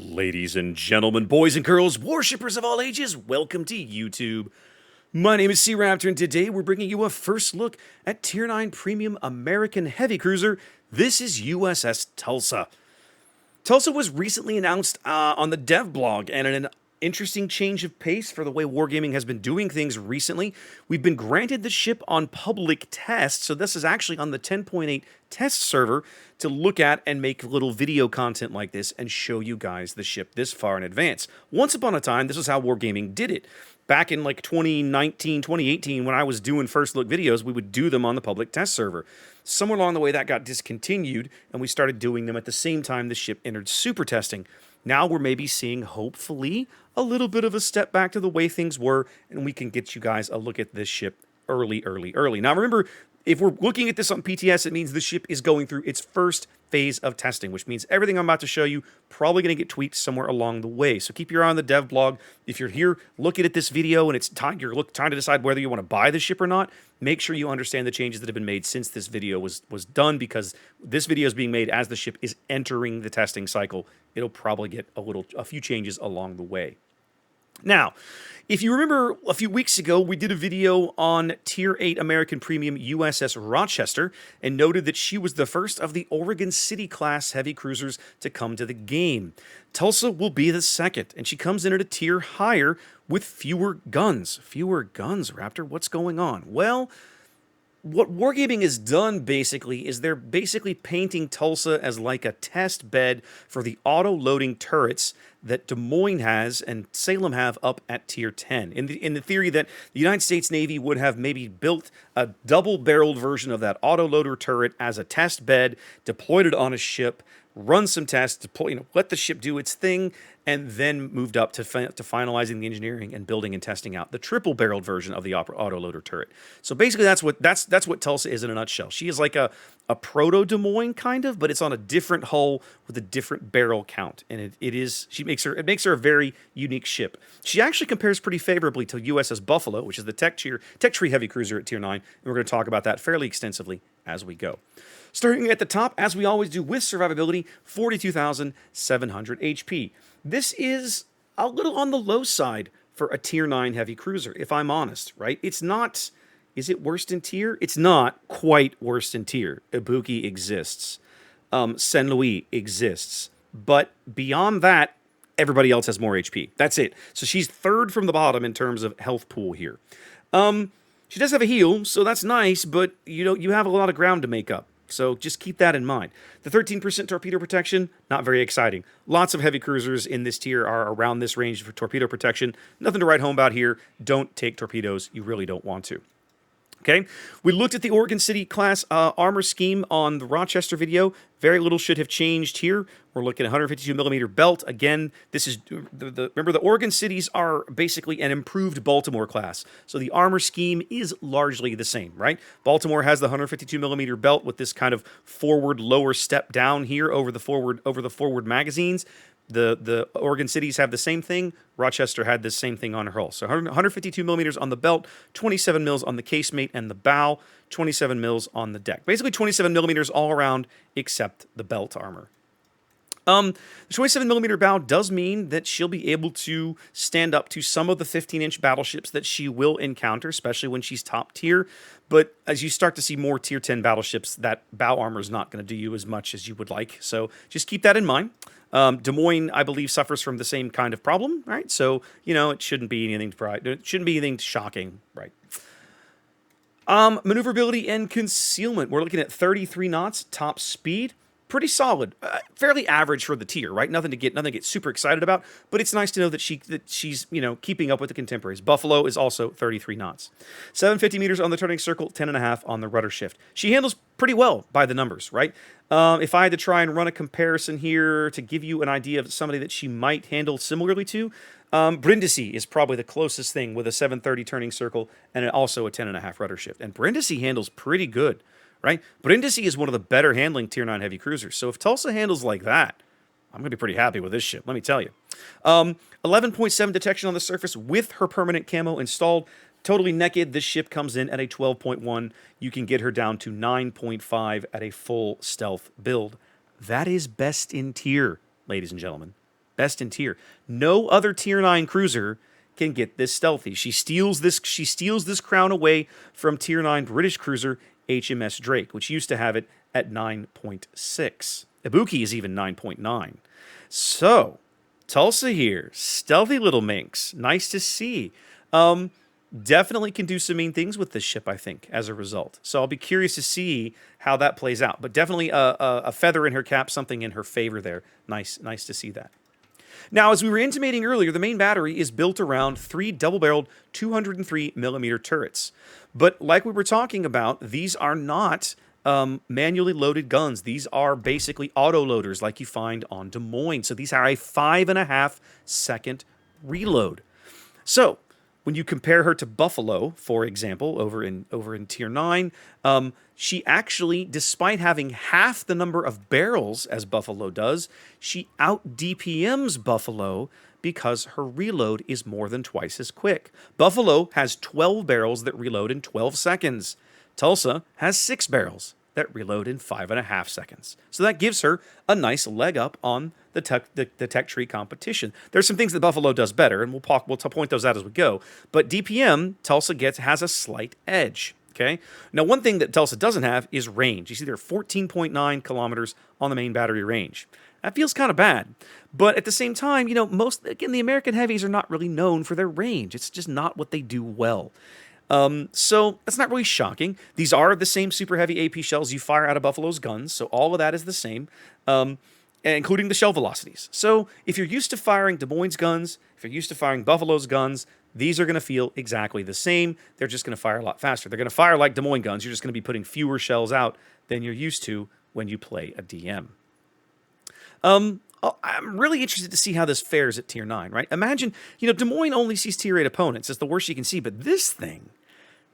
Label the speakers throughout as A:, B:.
A: Ladies and gentlemen, boys and girls, worshippers of all ages, welcome to YouTube. My name is SeaRaptor, and today we're bringing you a first look at Tier 9 Premium American Heavy Cruiser. This is USS Tulsa. Tulsa was recently announced on the dev blog, and an interesting change of pace for the way Wargaming has been doing things recently. We've been granted the ship on public test, so this is actually on the 10.8 test server to look at and make little video content like this and show you guys the ship this far in advance. Once upon a time, this is how Wargaming did it. Back in like 2019, 2018, when I was doing first look videos, we would do them on the public test server. Somewhere along the way, that got discontinued, and we started doing them at the same time the ship entered super testing. Now we're maybe seeing, hopefully, a little bit of a step back to the way things were, and we can get you guys a look at this ship early. Now remember, if we're looking at this on PTS, it means the ship is going through its first phase of testing, which means everything I'm about to show you probably going to get tweaked somewhere along the way. So keep your eye on the dev blog. If you're here looking at this video and it's time trying to decide whether you want to buy the ship or not, make sure you understand the changes that have been made since this video was done, because this video is being made as the ship is entering the testing cycle. It'll probably get a few changes along the way. Now, if you remember a few weeks ago, we did a video on Tier 8 American Premium USS Rochester and noted that she was the first of the Oregon City-class heavy cruisers to come to the game. Tulsa will be the second, and she comes in at a tier higher with fewer guns. Fewer guns, Raptor? What's going on? Well, what Wargaming has done, basically, is they're basically painting Tulsa as like a test bed for the auto-loading turrets that Des Moines has and Salem have up at Tier 10. In the theory that the United States Navy would have maybe built a double-barreled version of that auto-loader turret as a test bed, deployed it on a ship, run some tests, let the ship do its thing, and then moved up to finalizing the engineering and building and testing out the triple-barreled version of the autoloader turret. So basically, that's what Tulsa is in a nutshell. She is like a proto Des Moines kind of, but it's on a different hull with a different barrel count, and it makes her a very unique ship. She actually compares pretty favorably to USS Buffalo, which is the tech tree heavy cruiser at Tier 9, and we're going to talk about that fairly extensively as we go. Starting at the top, as we always do with survivability, 42,700 HP. This is a little on the low side for a Tier 9 heavy cruiser, if I'm honest, right? It's not... Is it worst in tier? It's not quite worst in tier. Ibuki exists. Saint Louis exists. But beyond that, everybody else has more HP. That's it. So she's third from the bottom in terms of health pool here. She does have a heal, so that's nice, but you have a lot of ground to make up. So just keep that in mind. The 13% torpedo protection, not very exciting. Lots of heavy cruisers in this tier are around this range for torpedo protection. Nothing to write home about here. Don't take torpedoes. You really don't want to. Okay, we looked at the Oregon City class armor scheme on the Rochester video. Very little should have changed here. We're looking at 152 millimeter belt. Again, this is remember the Oregon Cities are basically an improved Baltimore class. So the armor scheme is largely the same, right? Baltimore has the 152 millimeter belt with this kind of forward lower step down here over the forward magazines. The Oregon Cities have the same thing. Rochester had the same thing on her hull. So 152 millimeters on the belt, 27 mils on the casemate and the bow, 27 mils on the deck. Basically 27 millimeters all around except the belt armor. The 27 millimeter bow does mean that she'll be able to stand up to some of the 15-inch battleships that she will encounter, especially when she's top tier. But as you start to see more Tier 10 battleships, that bow armor is not going to do you as much as you would like. So just keep that in mind. Des Moines, I believe, suffers from the same kind of problem, right? So, it shouldn't be anything shocking, right? Maneuverability and concealment. We're looking at 33 knots, top speed. Pretty solid, fairly average for the tier, right? Nothing to get super excited about, but it's nice to know that she's keeping up with the contemporaries. Buffalo is also 33 knots, 750 meters on the turning circle, 10.5 on the rudder shift. She handles pretty well by the numbers, right? If I had to try and run a comparison here to give you an idea of somebody that she might handle similarly to, Brindisi is probably the closest thing with a 730 turning circle and also a 10.5 rudder shift, and Brindisi handles pretty good. Right? Brindisi is one of the better handling Tier 9 heavy cruisers. So if Tulsa handles like that, I'm going to be pretty happy with this ship, let me tell you. 11.7 detection on the surface with her permanent camo installed. Totally naked, this ship comes in at a 12.1. You can get her down to 9.5 at a full stealth build. That is best in tier, ladies and gentlemen. best in tier. No other tier 9 cruiser can get this stealthy. She steals this crown away from tier 9 British cruiser HMS Drake, which used to have it at 9.6. Ibuki is even 9.9. So, Tulsa here, stealthy little minx. Nice to see. Definitely can do some mean things with this ship, I think, as a result. So I'll be curious to see how that plays out. But definitely a feather in her cap, something in her favor there. Nice to see that. Now, as we were intimating earlier, the main battery is built around 3 double-barreled 203mm turrets. But like we were talking about, these are not manually loaded guns. These are basically auto-loaders like you find on Des Moines. So these are a 5.5-second reload. So when you compare her to Buffalo, for example, over in Tier 9, she actually, despite having half the number of barrels as Buffalo does, she out-DPMs Buffalo because her reload is more than twice as quick. Buffalo has 12 barrels that reload in 12 seconds. Tulsa has 6 barrels that reload in 5.5 seconds. So that gives her a nice leg up on the tech tree competition. There's some things that Buffalo does better, and we'll point those out as we go. But DPM, Tulsa has a slight edge. Okay. Now, one thing that Tulsa doesn't have is range. You see there are 14.9 kilometers on the main battery range. That feels kind of bad. But at the same time, the American heavies are not really known for their range. It's just not what they do well. So that's not really shocking. These are the same super heavy AP shells you fire out of Buffalo's guns, so all of that is the same, including the shell velocities. So if you're used to firing Des Moines guns, if you're used to firing Buffalo's guns, these are going to feel exactly the same. They're just going to fire a lot faster. They're going to fire like Des Moines guns. You're just going to be putting fewer shells out than you're used to when you play a DM. I'm really interested to see how this fares at Tier 9, right? Imagine, Des Moines only sees Tier 8 opponents. It's the worst you can see, but this thing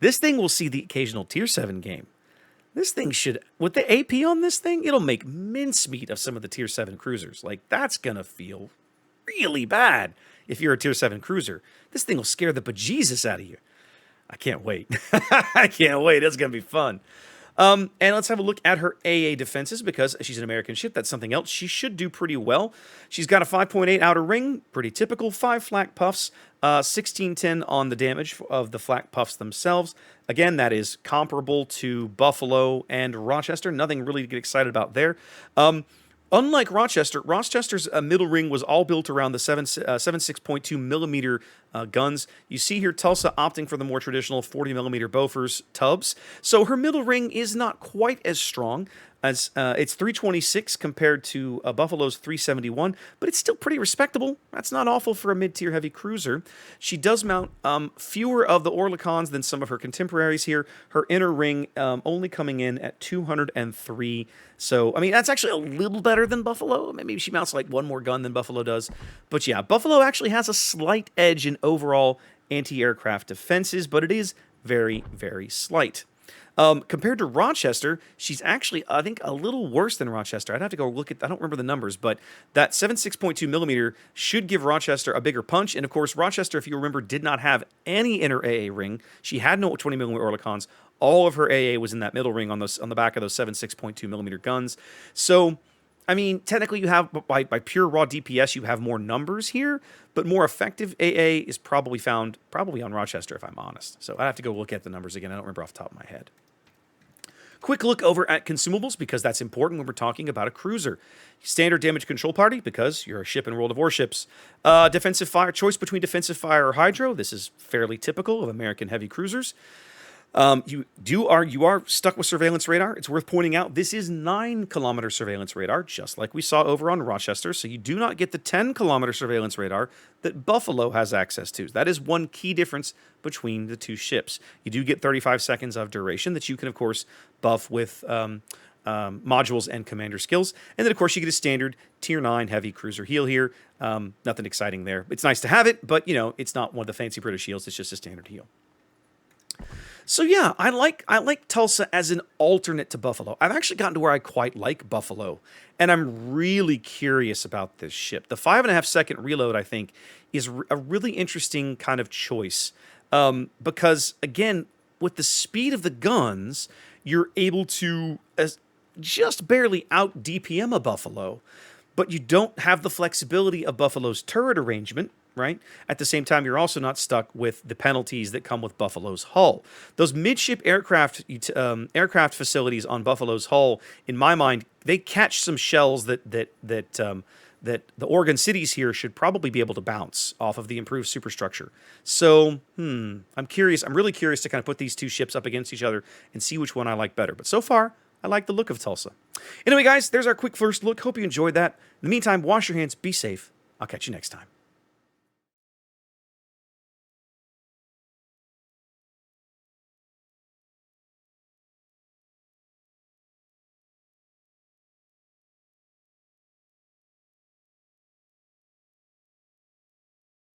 A: will see the occasional Tier 7 game. This thing should, with the AP on this thing, it'll make mincemeat of some of the Tier 7 cruisers. Like, that's going to feel really bad if you're a Tier 7 cruiser. This thing will scare the bejesus out of you. I can't wait. I can't wait. It's going to be fun. And let's have a look at her AA defenses, because she's an American ship. That's something else. She should do pretty well. She's got a 5.8 outer ring, pretty typical. 5 flak puffs, 1610 on the damage of the flak puffs themselves. Again, that is comparable to Buffalo and Rochester. Nothing really to get excited about there. Unlike Rochester's middle ring was all built around the 76.2 millimeter guns. You see here Tulsa opting for the more traditional 40 millimeter Bofors tubs. So her middle ring is not quite as strong as it's 326 compared to Buffalo's 371, but it's still pretty respectable. That's not awful for a mid-tier heavy cruiser. She does mount fewer of the Oerlikons than some of her contemporaries here. Her inner ring only coming in at 203. So, I mean, that's actually a little better than Buffalo. Maybe she mounts like one more gun than Buffalo does. But yeah, Buffalo actually has a slight edge in overall anti-aircraft defenses, but it is very, very slight. Compared to Rochester, she's actually, I think, a little worse than Rochester. I'd have to go look at, I don't remember the numbers, but that 76.2 millimeter should give Rochester a bigger punch. And of course, Rochester, if you remember, did not have any inner AA ring. She had no 20 millimeter Oerlikons. All of her AA was in that middle ring on the back of those 76.2 millimeter guns. So, I mean, technically you have, by pure raw DPS, you have more numbers here, but more effective AA is probably found on Rochester, if I'm honest. So I have to go look at the numbers again. I don't remember off the top of my head. Quick look over at consumables, because that's important when we're talking about a cruiser. Standard damage control party, because you're a ship in World of Warships. Defensive fire, choice between defensive fire or hydro. This is fairly typical of American heavy cruisers. You are stuck with surveillance radar. It's worth pointing out this is 9-kilometer surveillance radar, just like we saw over on Rochester. So you do not get the 10-kilometer surveillance radar that Buffalo has access to. That is one key difference between the two ships. You do get 35 seconds of duration that you can, of course, buff with modules and commander skills. And then, of course, you get a standard Tier 9 heavy cruiser heal here. Nothing exciting there. It's nice to have it, but, it's not one of the fancy British heals. It's just a standard heal. So yeah, I like Tulsa as an alternate to Buffalo. I've actually gotten to where I quite like Buffalo, and I'm really curious about this ship. The 5.5-second reload, I think, is a really interesting kind of choice, because again, with the speed of the guns, you're able to just barely out DPM a Buffalo. but you don't have the flexibility of Buffalo's turret arrangement, right? At the same time, you're also not stuck with the penalties that come with Buffalo's hull. Those midship aircraft facilities on Buffalo's hull, in my mind, they catch some shells that the Oregon cities here should probably be able to bounce off of the improved superstructure. So, I'm curious. I'm really curious to kind of put these two ships up against each other and see which one I like better. But so far, I like the look of Tulsa. Anyway, guys, there's our quick first look. Hope you enjoyed that. In the meantime, wash your hands, be safe. I'll catch you next time.